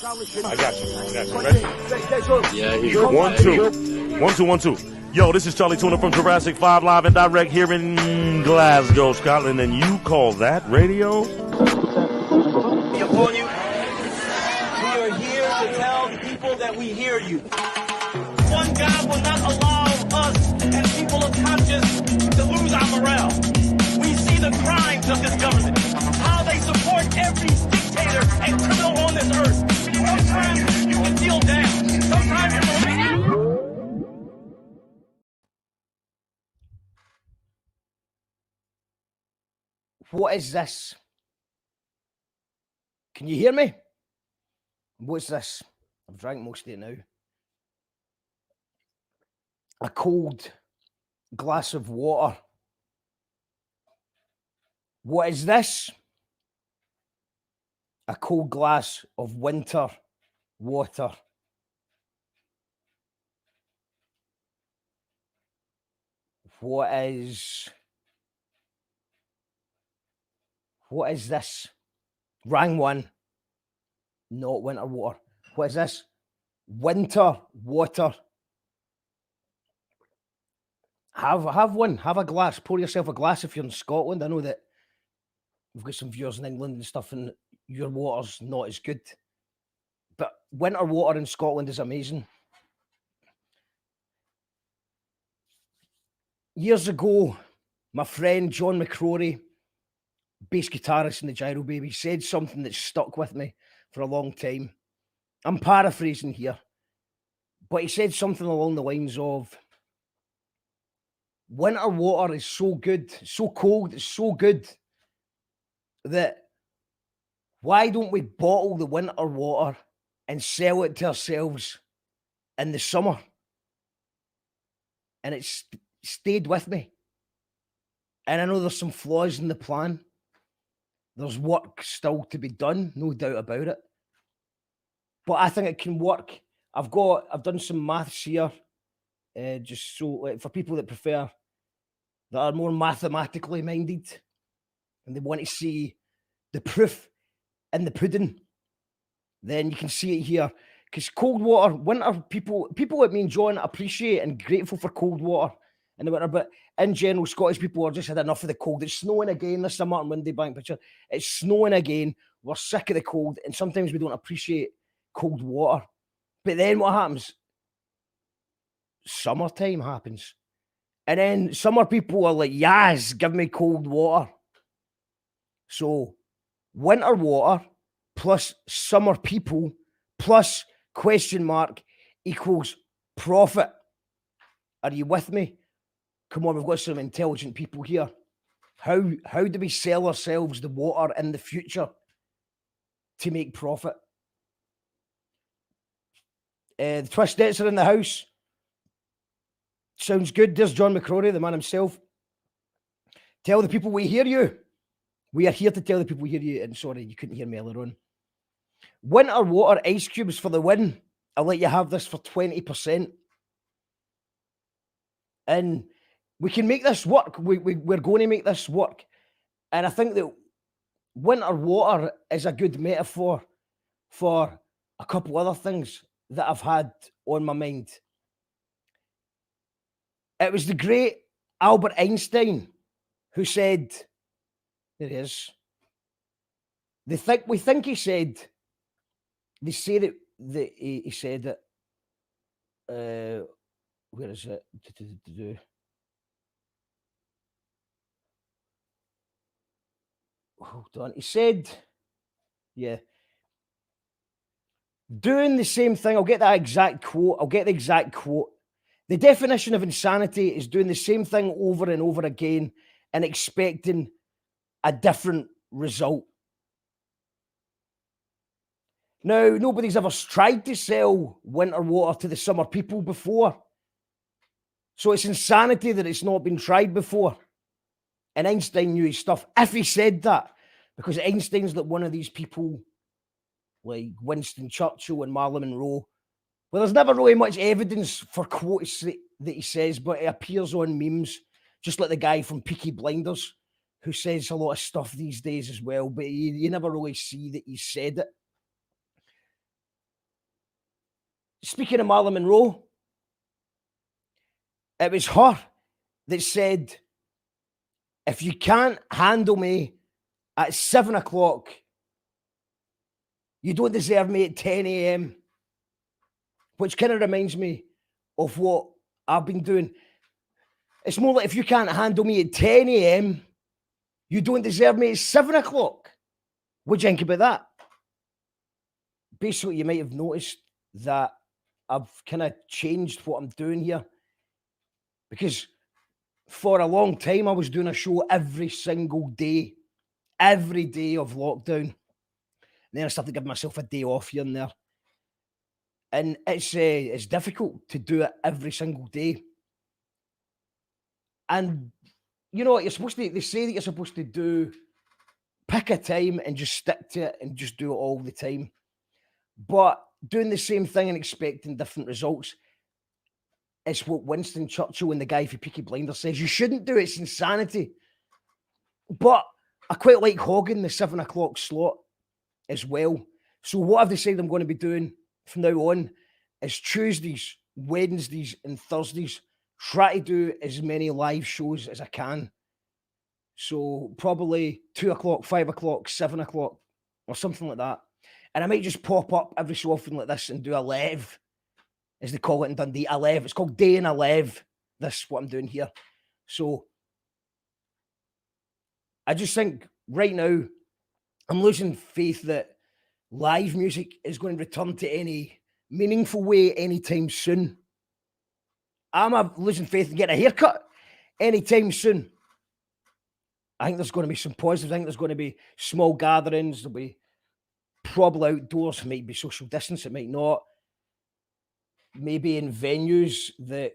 I got you. Ready? Yeah, he's 1, 2. 1, 2, 1, 2. Yo, this is Charlie Tuna from Jurassic 5 live and direct here in Glasgow, Scotland, and you call that radio? Upon you, we are here to tell the people that we hear you. One God will not allow us as people of conscience to lose our morale. We see the crimes of this government, how they support every dictator and criminal on this earth. Sometimes you can feel down. Sometimes you're What is this? Can you hear me? What's this? I've drank most of it now. A cold glass of water. What is this? A cold glass of winter water. What is this? Rang one. Not winter water. What is this? Winter water. Have one. Have a glass. Pour yourself a glass if you're in Scotland. I know that we've got some viewers in England and stuff, and your water's not as good. But winter water in Scotland is amazing. Years ago, my friend John McCrory, bass guitarist in the Gyro Baby, said something that stuck with me for a long time. I'm paraphrasing here, but he said something along the lines of, winter water is so good, so cold, it's so good that why don't we bottle the winter water and sell it to ourselves in the summer? And it's stayed with me. And I know there's some flaws in the plan. There's work still to be done, no doubt about it. But I think it can work. I've done some maths here, just so like, for people that prefer, that are more mathematically minded, and they want to see the proof in the pudding, then you can see it here. Because cold water, winter, people like me and John appreciate and grateful for cold water in the winter, but in general, Scottish people are just had enough of the cold. It's snowing again. This is a Martin Windybank picture. It's snowing again. We're sick of the cold, and sometimes we don't appreciate cold water. But then what happens? Summertime happens. And then summer people are like, yes, give me cold water. So winter water plus summer people plus question mark equals profit. Are you with me? Come on, we've got some intelligent people here. How do we sell ourselves the water in the future to make profit? The Twistettes are in the house. Sounds good. There's John McCrory, the man himself. Tell the people we hear you. We are here to tell the people we hear you. And sorry, you couldn't hear me earlier on. Winter water ice cubes for the win. I'll let you have this for 20%. And we can make this work. We're going to make this work. And I think that winter water is a good metaphor for a couple other things that I've had on my mind. It was the great Albert Einstein who said, there he is. They say that he said that, where is it? Hold on. He said, yeah, doing the same thing. I'll get the exact quote. The definition of insanity is doing the same thing over and over again and expecting a different result. Now, nobody's ever tried to sell winter water to the summer people before. So it's insanity that it's not been tried before. And Einstein knew his stuff. If he said that, because Einstein's like one of these people like Winston Churchill and Marilyn Monroe. Well, there's never really much evidence for quotes that he says, but it appears on memes, just like the guy from Peaky Blinders, who says a lot of stuff these days as well, but you never really see that he said it. speaking of Marilyn Monroe, it was her that said, if you can't handle me at 7 o'clock, you don't deserve me at 10 a.m. Which kind of reminds me of what I've been doing. It's more like, if you can't handle me at 10 a.m., you don't deserve me at 7 o'clock. What do you think about that? Basically, you might have noticed that I've kind of changed what I'm doing here, because for a long time I was doing a show every single day, every day of lockdown. And then I started giving myself a day off here and there. And it's difficult to do it every single day. And you know what, they say that you're supposed to pick a time and just stick to it and just do it all the time. But doing the same thing and expecting different results, it's what Winston Churchill and the guy for Peaky Blinders says you shouldn't do. It's insanity. But I quite like hogging the 7 o'clock slot as well. So what I've decided I'm going to be doing from now on is Tuesdays, Wednesdays, and Thursdays. Try to do as many live shows as I can. So probably 2 o'clock, 5 o'clock, 7 o'clock, or something like that. And I might just pop up every so often like this and do a lev, as they call it in Dundee, a lev. It's called Day in a Lev. This is what I'm doing here. So I just think right now I'm losing faith that live music is going to return to any meaningful way anytime soon. I'm losing faith in getting a haircut anytime soon. I think there's going to be some positives. I think there's going to be small gatherings. There'll be probably outdoors. It might be social distance. It might not. Maybe in venues that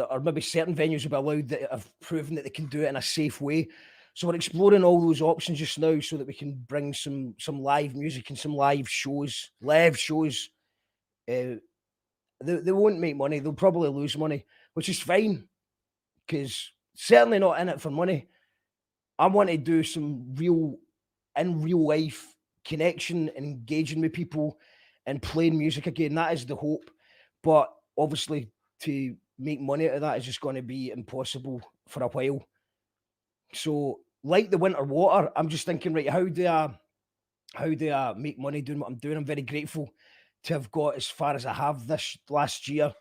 or maybe certain venues will be allowed that have proven that they can do it in a safe way. So we're exploring all those options just now so that we can bring some live music and some live shows. They won't make money. They'll probably lose money, which is fine, because certainly not in it for money. I want to do some real life connection and engaging with people and playing music again. That is the hope. But obviously to make money out of that is just going to be impossible for a while. So like the winter water, I'm just thinking, right, how do I make money doing what I'm doing? I'm very grateful to have got as far as I have this last year,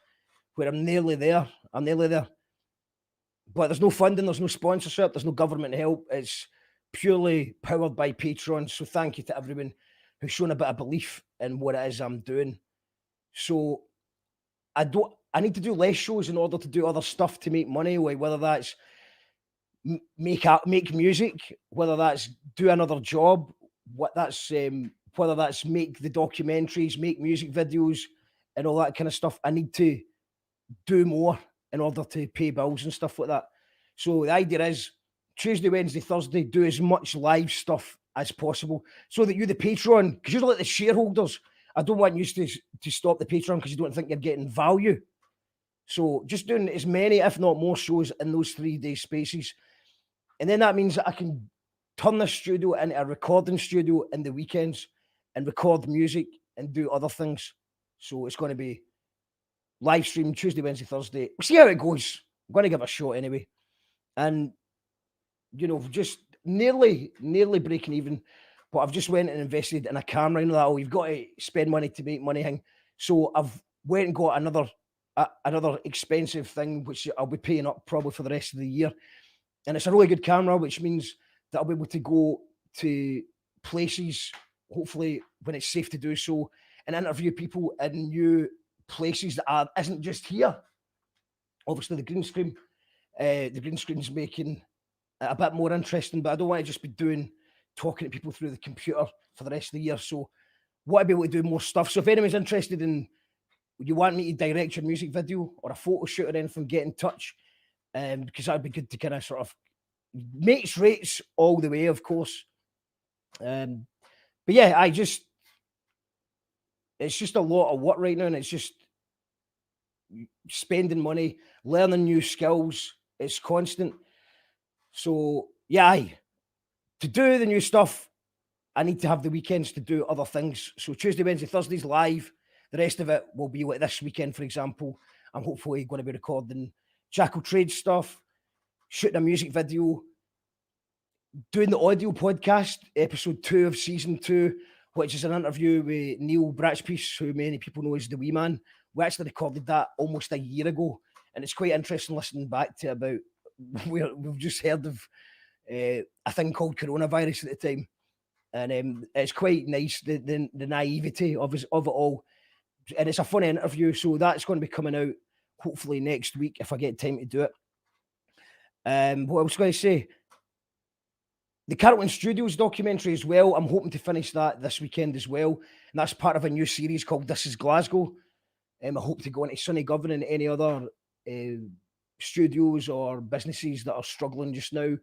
where I'm nearly there. But there's no funding, there's no sponsorship, there's no government help. It's purely powered by Patreon. So thank you to everyone who's shown a bit of belief in what it is I'm doing. So I need to do less shows in order to do other stuff to make money, like whether that's make music, whether that's do another job, whether that's make the documentaries, make music videos and all that kind of stuff. I need to do more in order to pay bills and stuff like that. So the idea is Tuesday, Wednesday, Thursday, do as much live stuff as possible so that you, the Patreon, because you're like the shareholders, I don't want you to stop the Patreon because you don't think you're getting value. So just doing as many, if not more, shows in those 3-day spaces. And then that means that I can turn the studio into a recording studio in the weekends and record music and do other things. So it's going to be live stream Tuesday, Wednesday, Thursday. We'll see how it goes. I'm going to give it a shot anyway. And, you know, just nearly breaking even. But I've just went and invested in a camera. You know that, you've got to spend money to make money thing. So I've went and got another expensive thing, which I'll be paying up probably for the rest of the year. And it's a really good camera, which means that I'll be able to go to places, hopefully when it's safe to do so, and interview people in new places that isn't just here. Obviously the green screen's making it a bit more interesting, but I don't want to just be talking to people through the computer for the rest of the year. So I want to be able to do more stuff. So if anyone's interested in, you want me to direct your music video or a photo shoot or anything, get in touch. Because that would be good to kind of sort of makes rates all the way, of course. But yeah, it's just a lot of work right now, and it's just spending money, learning new skills. It's constant. So yeah, to do the new stuff, I need to have the weekends to do other things. So Tuesday, Wednesday, Thursdays live, The rest of it will be like this weekend, for example. I'm hopefully going to be recording Jackal Trade stuff, shooting a music video, doing the audio podcast, episode 2 of season 2, which is an interview with Neil Bratchpiece, who many people know as the Wee Man. We actually recorded that almost a year ago, and it's quite interesting listening back to about we've just heard of a thing called coronavirus at the time, and it's quite nice the naivety of it all, and it's a funny interview. So that's going to be coming out hopefully next week if I get time to do it. What I was going to say, the Carlton Studios documentary as well, I'm hoping to finish that this weekend as well, and that's part of a new series called This Is Glasgow. I hope to go into Sunny Govan and any other studios or businesses that are struggling just now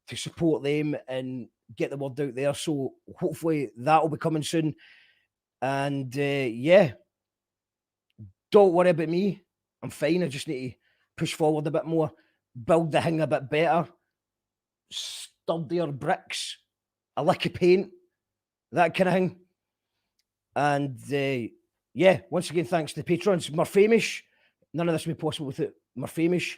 to support them and get the word out there. So hopefully that will be coming soon. And yeah, don't worry about me. I'm fine. I just need to push forward a bit more, build the thing a bit better, sturdier bricks, a lick of paint, that kind of thing. And yeah, once again, thanks to the patrons. Murphamish, none of this would be possible without Murphamish.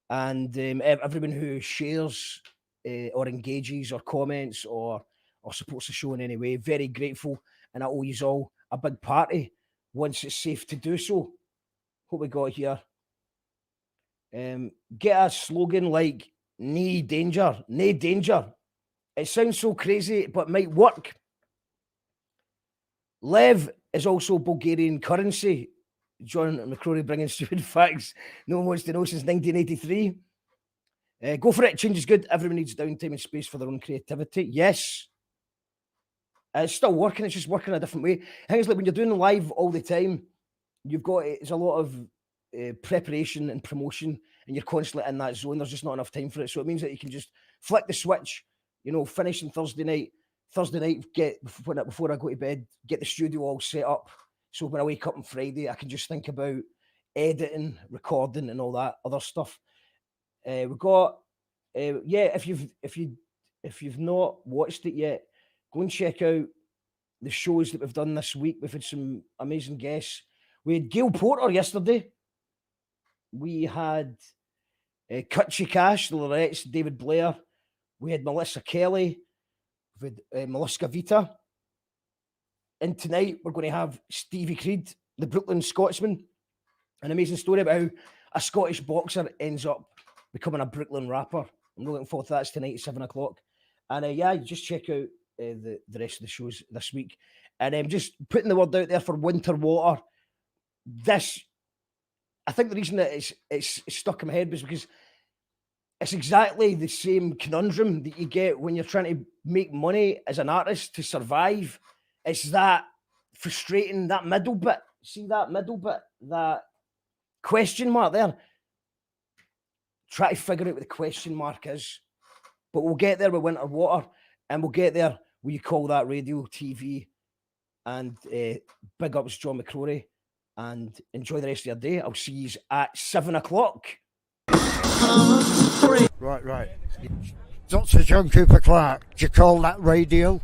And everyone who shares or engages or comments or supports the show in any way, very grateful. And I owe you all a big party once it's safe to do so. What we got here? Get a slogan like "Nae danger, nae danger." It sounds so crazy, but might work. Lev is also Bulgarian currency. John McCrory bringing stupid facts no one wants to know since 1983. Go for it. Change is good. Everyone needs downtime and space for their own creativity. Yes. It's still working. It's just working a different way. I think it's like when you're doing live all the time, it's a lot of preparation and promotion, and you're constantly in that zone. There's just not enough time for it. So it means that you can just flick the switch, finish on Thursday night, before I go to bed, get the studio all set up. So when I wake up on Friday, I can just think about editing, recording, and all that other stuff. We've got, if you've not watched it yet, go and check out the shows that we've done this week. We've had some amazing guests. We had Gail Porter yesterday. We had Kutchi Cash, the Lorettes, David Blair. We had Melissa Kelly. We've had Melissa Vita. And tonight we're going to have Stevie Creed, the Brooklyn Scotsman. An amazing story about how a Scottish boxer ends up becoming a Brooklyn rapper. I'm looking forward to that. It's tonight at 7 o'clock. And yeah, just check out the rest of the shows this week. And just putting the word out there for Winter Water. I think the reason that it's stuck in my head was because it's exactly the same conundrum that you get when you're trying to make money as an artist to survive. It's that frustrating, that middle bit. See that middle bit, that question mark there? Try to figure out what the question mark is. But we'll get there with Winter Water, and we'll get there where you call that radio, TV, and big ups John McCrory, and enjoy the rest of your day. I'll see you at 7 o'clock. Right. Dr. John Cooper Clarke, do you call that radio?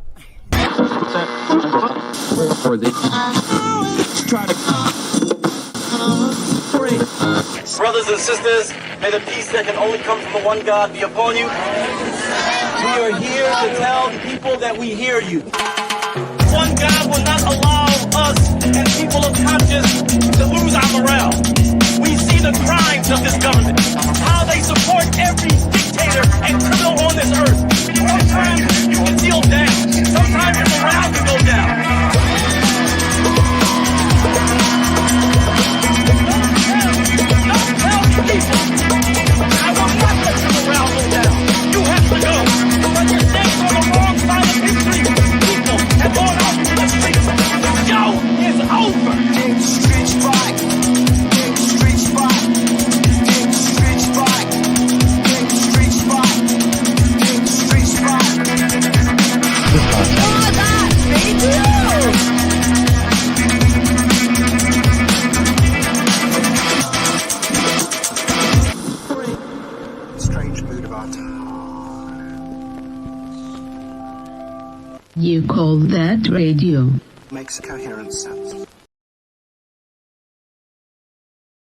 Brothers and sisters, may the peace that can only come from the one God be upon you. We are here to tell people that we hear you. One God will not allow us and people of conscience to lose our morale. We see the crimes of this government, how they support every dictator and criminal on this earth. Sometimes you can feel down. Sometimes your morale can go down. Don't tell people, I will not let your morale go down. You have to go. But you're staying on the wrong side of history. People have gone out to the streets. The show is over. Dig the streets right. Dig the streets right. Dig the streets right. Dig the streets right. Dig the streets right. Oh, that's radio! Strange mood about it. You call that radio? Makes coherent sense.